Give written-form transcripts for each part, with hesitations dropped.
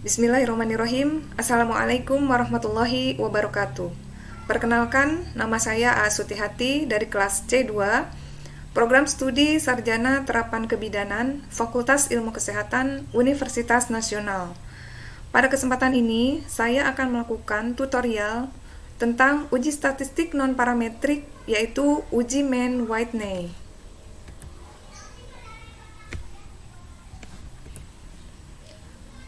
Bismillahirrahmanirrahim. Assalamualaikum warahmatullahi wabarakatuh. Perkenalkan, nama saya A. Sutihati dari kelas C2, Program Studi Sarjana Terapan Kebidanan, Fakultas Ilmu Kesehatan, Universitas Nasional. Pada kesempatan ini, saya akan melakukan tutorial tentang uji statistik non-parametrik, yaitu uji Mann-Whitney.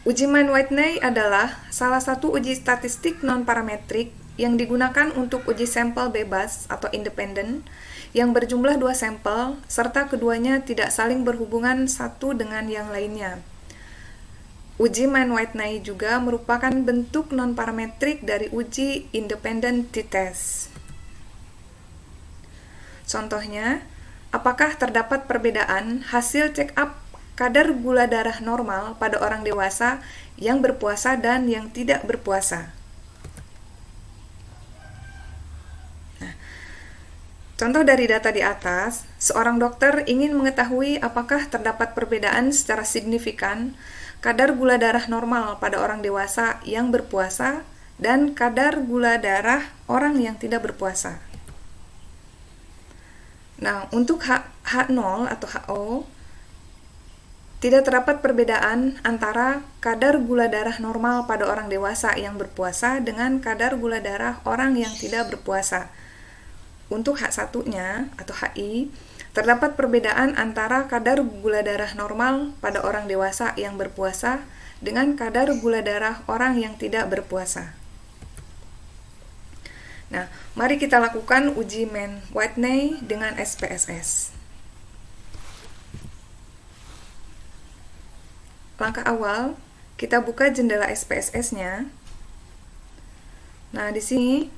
Uji Mann-Whitney adalah salah satu uji statistik non-parametrik yang digunakan untuk uji sampel bebas atau independen yang berjumlah 2 sampel serta keduanya tidak saling berhubungan satu dengan yang lainnya. Uji Mann-Whitney juga merupakan bentuk non-parametrik dari uji independent t-test. Contohnya, apakah terdapat perbedaan hasil check-up kadar gula darah normal pada orang dewasa yang berpuasa dan yang tidak berpuasa. Nah, contoh dari data di atas, seorang dokter ingin mengetahui apakah terdapat perbedaan secara signifikan kadar gula darah normal pada orang dewasa yang berpuasa dan kadar gula darah orang yang tidak berpuasa. Nah, untuk H0 atau HO, tidak terdapat perbedaan antara kadar gula darah normal pada orang dewasa yang berpuasa dengan kadar gula darah orang yang tidak berpuasa. Untuk H1-nya atau HI, terdapat perbedaan antara kadar gula darah normal pada orang dewasa yang berpuasa dengan kadar gula darah orang yang tidak berpuasa. Nah, mari kita lakukan uji Mann-Whitney dengan SPSS. Langkah awal, kita buka jendela SPSS-nya. Nah, di sini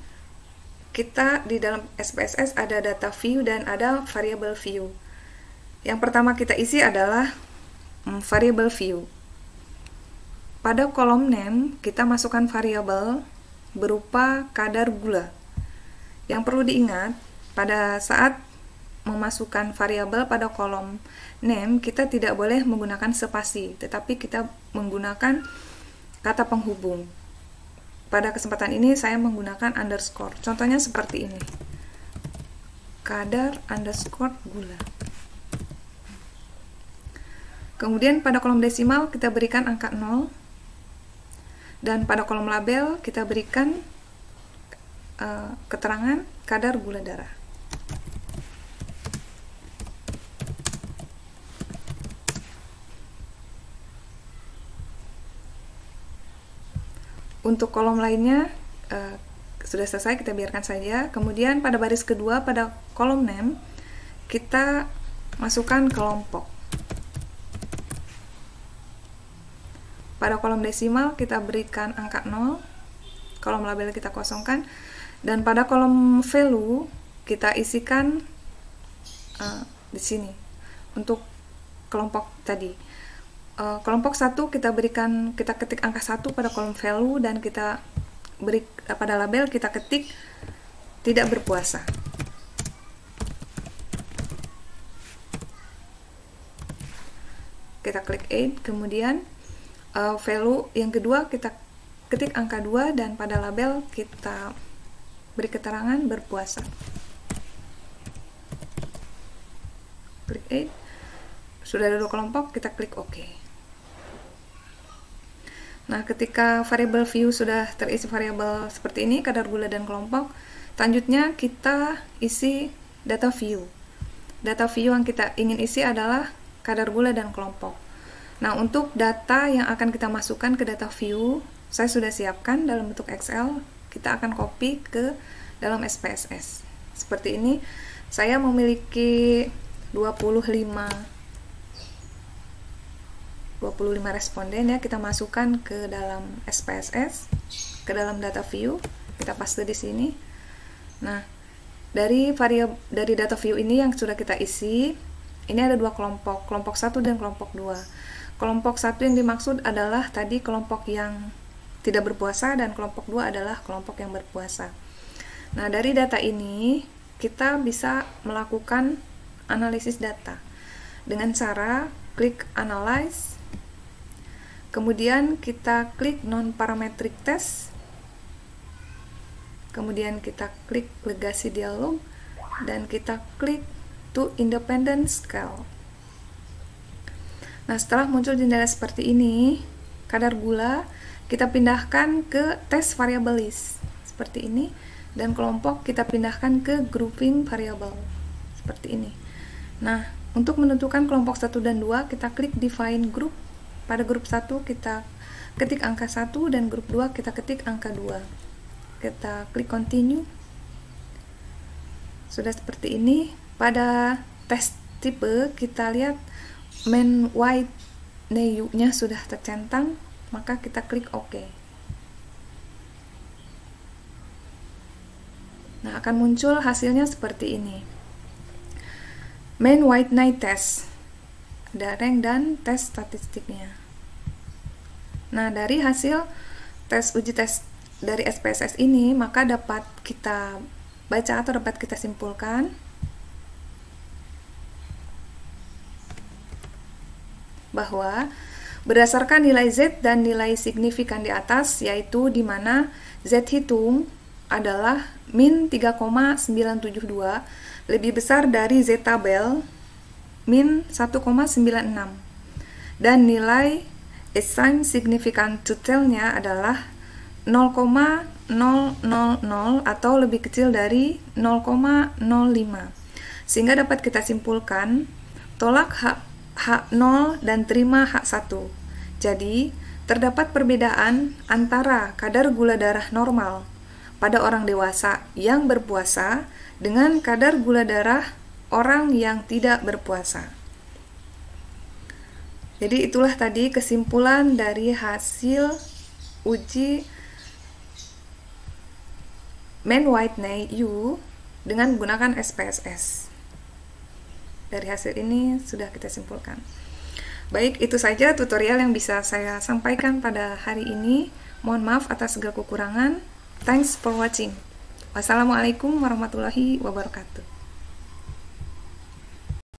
kita di dalam SPSS ada data view dan ada variable view. Yang pertama kita isi adalah variable view. Pada kolom name, kita masukkan variabel berupa kadar gula. Yang perlu diingat, pada saat memasukkan variabel pada kolom name, kita tidak boleh menggunakan spasi, tetapi kita menggunakan kata penghubung. Pada kesempatan ini saya menggunakan underscore. Contohnya seperti ini. Kadar underscore gula. Kemudian pada kolom desimal kita berikan angka 0. Dan pada kolom label kita berikan keterangan kadar gula darah. Untuk kolom lainnya sudah selesai, kita biarkan saja. Kemudian pada baris kedua pada kolom name kita masukkan kelompok. Pada kolom desimal kita berikan angka 0, kolom label kita kosongkan, dan pada kolom value kita isikan di sini untuk kelompok tadi. Kelompok 1 kita ketik angka 1 pada kolom value dan kita beri pada label kita ketik tidak berpuasa. Kita klik add, kemudian value yang kedua kita ketik angka 2 dan pada label kita beri keterangan berpuasa. Klik add. Sudah ada 2 kelompok, kita klik OK. Nah, ketika variabel view sudah terisi variabel seperti ini, kadar gula dan kelompok, selanjutnya kita isi data view. Data view yang kita ingin isi adalah kadar gula dan kelompok. Nah, untuk data yang akan kita masukkan ke data view, saya sudah siapkan dalam bentuk Excel. Kita akan copy ke dalam SPSS. Seperti ini, saya memiliki 25 responden ya, kita masukkan ke dalam SPSS, ke dalam data view, kita paste di sini. Nah, dari data view ini yang sudah kita isi, ini ada 2 kelompok, kelompok 1 dan kelompok 2. Kelompok 1 yang dimaksud adalah tadi kelompok yang tidak berpuasa dan kelompok 2 adalah kelompok yang berpuasa. Nah, dari data ini kita bisa melakukan analisis data dengan cara klik analyze. Kemudian kita klik non-parametric test. Kemudian kita klik legasi dialog dan kita klik to independent scale. Nah, setelah muncul jendela seperti ini, kadar gula kita pindahkan ke test variable list seperti ini, dan kelompok kita pindahkan ke grouping variable seperti ini. Nah, untuk menentukan kelompok 1 dan 2, kita klik define group. Pada grup 1 kita ketik angka 1 dan grup 2 kita ketik angka 2. Kita klik continue. Sudah seperti ini. Pada tes tipe kita lihat main white NEU-nya sudah tercentang, maka kita klik OK. Nah, akan muncul hasilnya seperti ini. Main white night test, ada rank dan tes statistiknya. Nah, dari hasil uji tes dari SPSS ini, maka dapat kita baca atau dapat kita simpulkan bahwa berdasarkan nilai Z dan nilai signifikan di atas, yaitu di mana Z hitung adalah min 3,972 lebih besar dari Z tabel min 1,96, dan nilai assign significant to tail-nya adalah 0,000 atau lebih kecil dari 0,05, sehingga dapat kita simpulkan tolak H0 dan terima H1. Jadi, terdapat perbedaan antara kadar gula darah normal pada orang dewasa yang berpuasa dengan kadar gula darah orang yang tidak berpuasa. Jadi itulah tadi kesimpulan dari hasil uji main white NEU dengan menggunakan SPSS. Dari hasil ini sudah kita simpulkan. Baik, itu saja tutorial yang bisa saya sampaikan pada hari ini. Mohon maaf atas segala kekurangan. Thanks for watching. Wassalamualaikum warahmatullahi wabarakatuh.